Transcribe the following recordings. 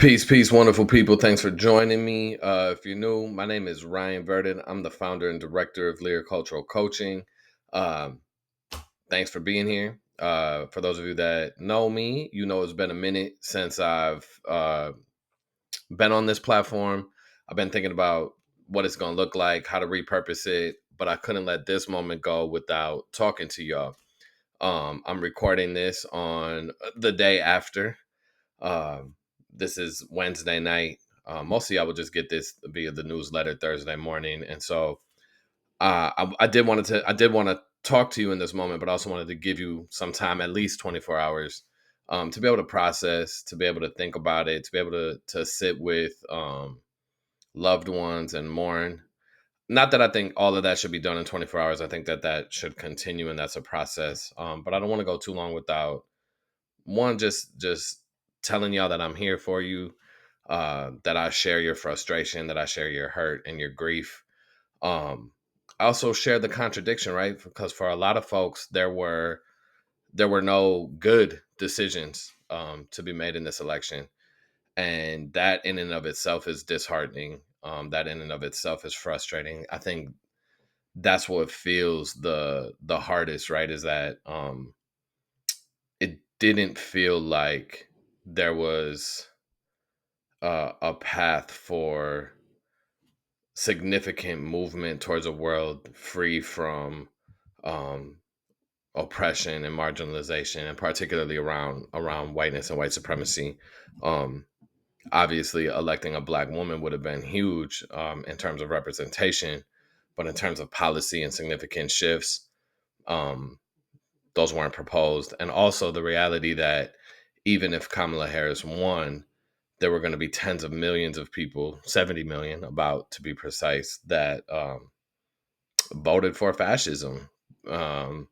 Peace, wonderful people. Thanks for joining me. If you're new, my name is Ryan Virden. I'm the founder and director of Lir Cultural Coaching. Um, Thanks for being here. For those of you that know me, you know it's been a minute since I've been on this platform. I've been thinking about what it's going to look like, how to repurpose it, but I couldn't let this moment go without talking to y'all. I'm recording this on the day after. Um, this is Wednesday night. Mostly, I would just get this via the newsletter Thursday morning, and so I did want to talk to you in this moment, but I also wanted to give you some time, at least 24 hours, to be able to process, to be able to think about it, to be able to sit with loved ones and mourn. Not that I think all of that should be done in 24 hours. I think that that should continue, and that's a process. But I don't want to go too long without one just telling y'all that I'm here for you, that I share your frustration, that I share your hurt and your grief. Um, I also share the contradiction, right? Because for a lot of folks, there were no good decisions to be made in this election, and that in and of itself is disheartening. That in and of itself is frustrating. I think that's what feels the hardest, right? Is that it didn't feel like there was a path for significant movement towards a world free from um, oppression and marginalization, and particularly around whiteness and white supremacy. Um, Obviously, electing a black woman would have been huge in terms of representation, but in terms of policy and significant shifts, um, those weren't proposed. And also the reality that even if Kamala Harris won, there were going to be tens of millions of people, 70 million about to be precise, that voted for fascism, um,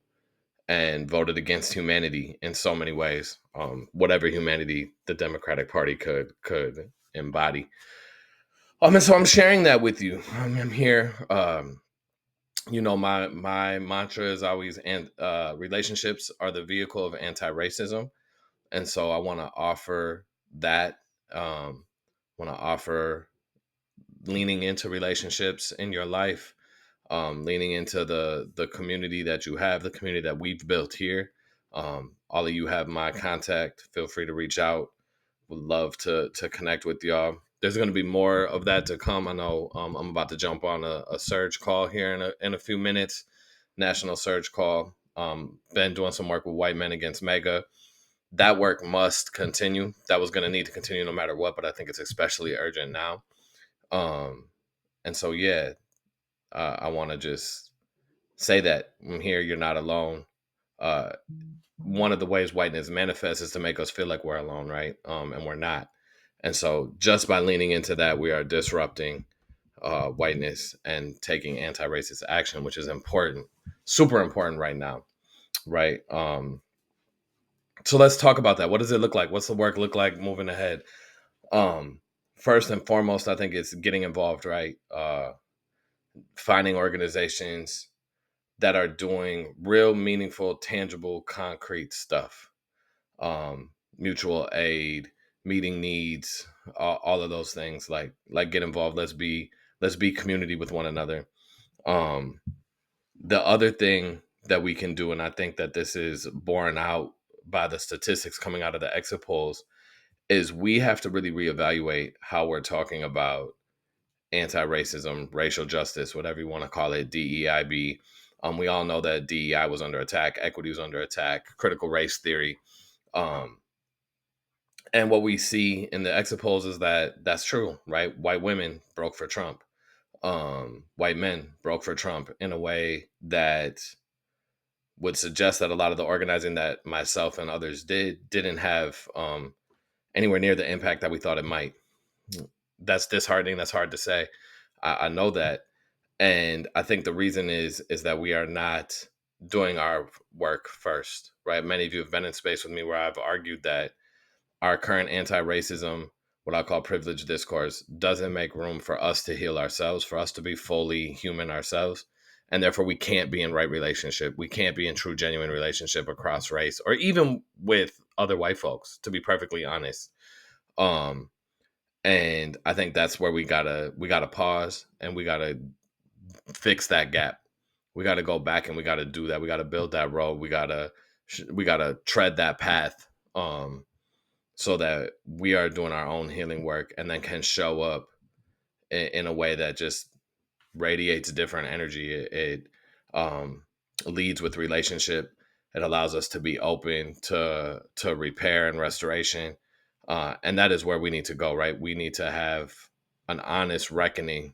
and voted against humanity in so many ways, whatever humanity the Democratic Party could embody. And so I'm sharing that with you. I'm here. My mantra is always, and relationships are the vehicle of anti-racism, and so I want to offer that. Want to offer leaning into relationships in your life, leaning into the community that you have, the community that we've built here. All of you have my contact. Feel free to reach out. Would love to connect with y'all. There's going to be more of that to come. I know I'm about to jump on a surge call here in a few minutes. National surge call. Been doing some work with White Men Against Mega. That work must continue. That was going to need to continue no matter what, but I think it's especially urgent now. Um, and so, yeah, I want to just say that I'm here. You're not alone. Uh, One of the ways whiteness manifests is to make us feel like we're alone, right? And we're not. And so, just by leaning into that, we are disrupting whiteness and taking anti-racist action, which is important, super important right now, right? So let's talk about that. What does it look like? What's the work look like moving ahead? Um, First and foremost, I think it's getting involved, right? Finding organizations that are doing real, meaningful, tangible, concrete stuff. Mutual aid, meeting needs, all of those things. Like get involved. Let's be community with one another. Um, the other thing that we can do, and I think that this is borne out by the statistics coming out of the exit polls, is we have to really reevaluate how we're talking about anti-racism, racial justice, whatever you want to call it, DEIB. We all know that DEI was under attack, equity was under attack, critical race theory. Um, and what we see in the exit polls is that that's true, right? White women broke for Trump. White men broke for Trump in a way that would suggest that a lot of the organizing that myself and others didn't have anywhere near the impact that we thought it might. That's disheartening. That's hard to say. I know that. And I think the reason is that we are not doing our work first, right? Many of you have been in space with me where I've argued that our current anti-racism, what I call privilege discourse, doesn't make room for us to heal ourselves, for us to be fully human ourselves. And therefore we can't be in right relationship. We can't be in true, genuine relationship across race or even with other white folks, to be perfectly honest. Um, And I think that's where we gotta pause, and we gotta fix that gap. We gotta go back, and we gotta do that. We gotta build that road. We gotta tread that path, so that we are doing our own healing work, and then can show up in a way that just radiates different energy. It leads with relationship. It allows us to be open to repair and restoration, and that is where we need to go. Right, we need to have an honest reckoning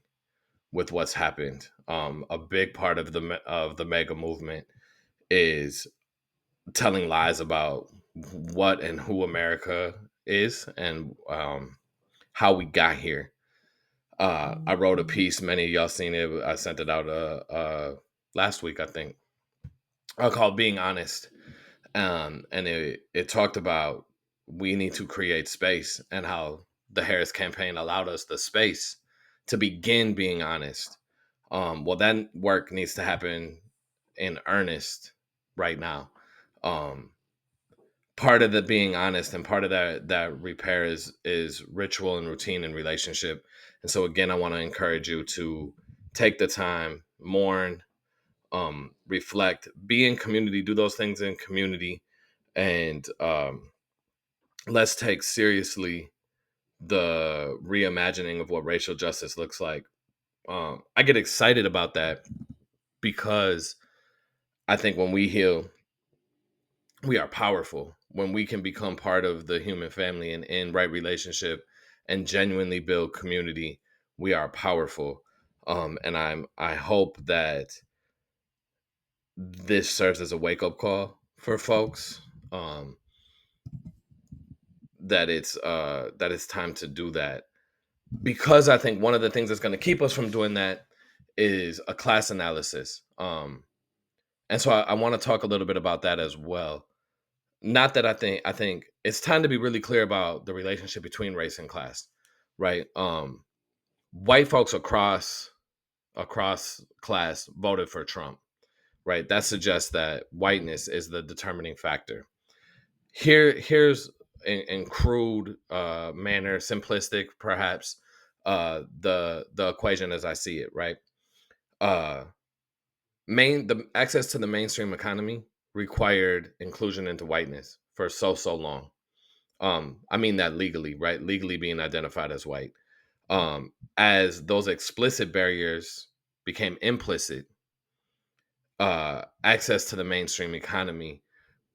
with what's happened. A big part of the mega movement is telling lies about what and who America is, and how we got here. I wrote a piece. Many of y'all seen it. I sent it out last week, I think, called "Being Honest," and it talked about we need to create space, and how the Harris campaign allowed us the space to begin being honest. Well, that work needs to happen in earnest right now. Um, Part of the being honest, and part of that repair is ritual and routine and relationship. And so again, I want to encourage you to take the time, mourn, reflect, be in community, do those things in community, and let's take seriously the reimagining of what racial justice looks like. I get excited about that because I think when we heal, we are powerful. When we can become part of the human family, and in right relationship, and genuinely build community, we are powerful. And I hope that this serves as a wake up call for folks, um, that it's time to do that, because I think one of the things that's going to keep us from doing that is a class analysis. And so I want to talk a little bit about that as well. Not that I think it's time to be really clear about the relationship between race and class, right? White folks across class voted for Trump, right? That suggests that whiteness is the determining factor. Here's in crude manner, simplistic perhaps, the equation as I see it, right? Uh, the access to the mainstream economy required inclusion into whiteness for so long. I mean that legally, right? Legally being identified as white. As those explicit barriers became implicit, access to the mainstream economy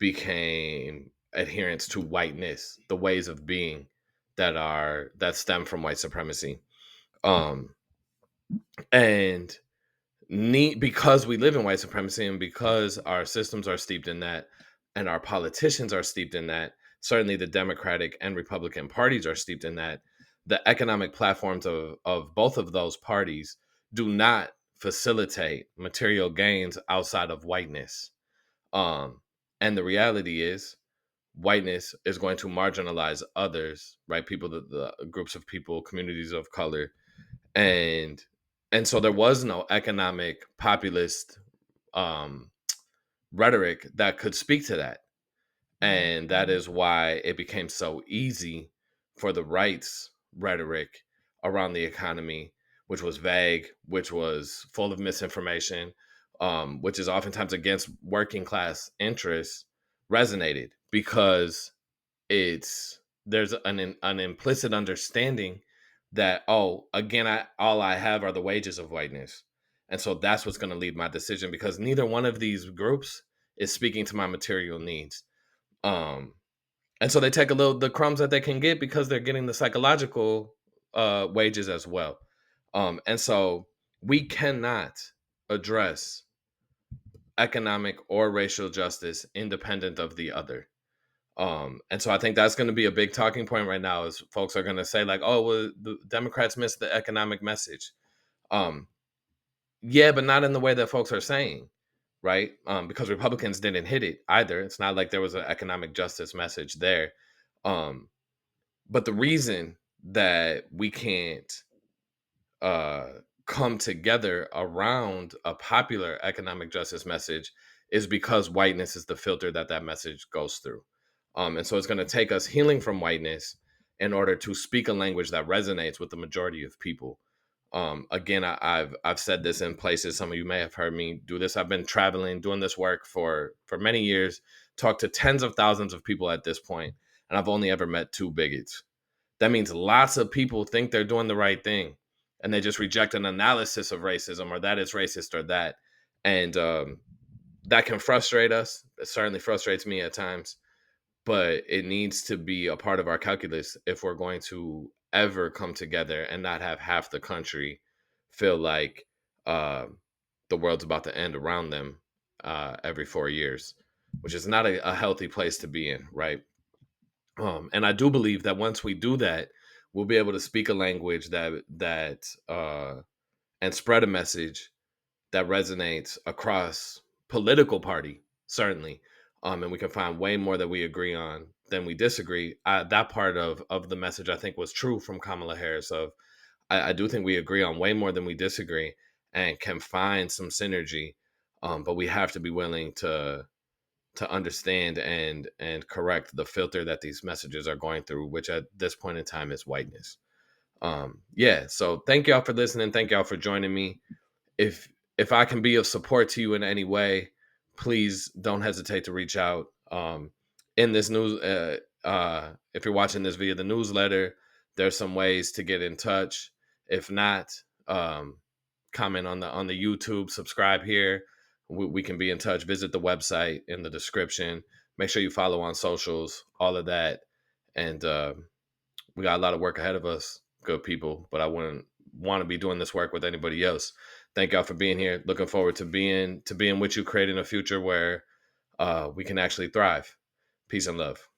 became adherence to whiteness, the ways of being that stem from white supremacy. Um, and because we live in white supremacy, and because our systems are steeped in that, and our politicians are steeped in that, certainly the Democratic and Republican parties are steeped in that, the economic platforms of both of those parties do not facilitate material gains outside of whiteness. um and the reality is, whiteness is going to marginalize others, right? People, the groups of people, communities of color. And and so there was no economic populist um rhetoric that could speak to that. And that is why it became so easy for the rights rhetoric around the economy, which was vague, which was full of misinformation, which is oftentimes against working class interests, resonated, because there's an implicit understanding that, oh, again, all I have are the wages of whiteness, and so that's what's going to lead my decision, because neither one of these groups is speaking to my material needs. um and so they take a little the crumbs that they can get, because they're getting the psychological wages as well. And so we cannot address economic or racial justice independent of the other. And so I think that's going to be a big talking point right now, is folks are going to say, like, oh, well, the Democrats missed the economic message. um yeah, but not in the way that folks are saying, right? Because Republicans didn't hit it either. It's not like there was an economic justice message there. um but the reason that we can't uh, come together around a popular economic justice message is because whiteness is the filter that message goes through. And so it's going to take us healing from whiteness in order to speak a language that resonates with the majority of people. Again, I've said this in places. Some of you may have heard me do this. I've been traveling, doing this work for many years, talked to tens of thousands of people at this point, and I've only ever met two bigots. That means lots of people think they're doing the right thing, and they just reject an analysis of racism, or that is racist or that. And that can frustrate us. It certainly frustrates me at times, but it needs to be a part of our calculus if we're going to ever come together and not have half the country feel like uh, the world's about to end around them every 4 years, which is not a healthy place to be in, right? And I do believe that once we do that, we'll be able to speak a language that and spread a message that resonates across political party, certainly. And we can find way more that we agree on than we disagree. That part of the message I think was true from Kamala Harris. Of I do think we agree on way more than we disagree, and can find some synergy. But we have to be willing to understand and correct the filter that these messages are going through, which at this point in time is whiteness. Yeah. So thank y'all for listening. Thank y'all for joining me. If I can be of support to you in any way, please don't hesitate to reach out. In this news, if you're watching this via the newsletter, there's some ways to get in touch. If not, comment on the YouTube, subscribe here. We can be in touch. Visit the website in the description. Make sure you follow on socials, all of that, and we got a lot of work ahead of us, good people. But I wouldn't want to be doing this work with anybody else. Thank y'all for being here. Looking forward to being with you, creating a future where we can actually thrive. Peace and love.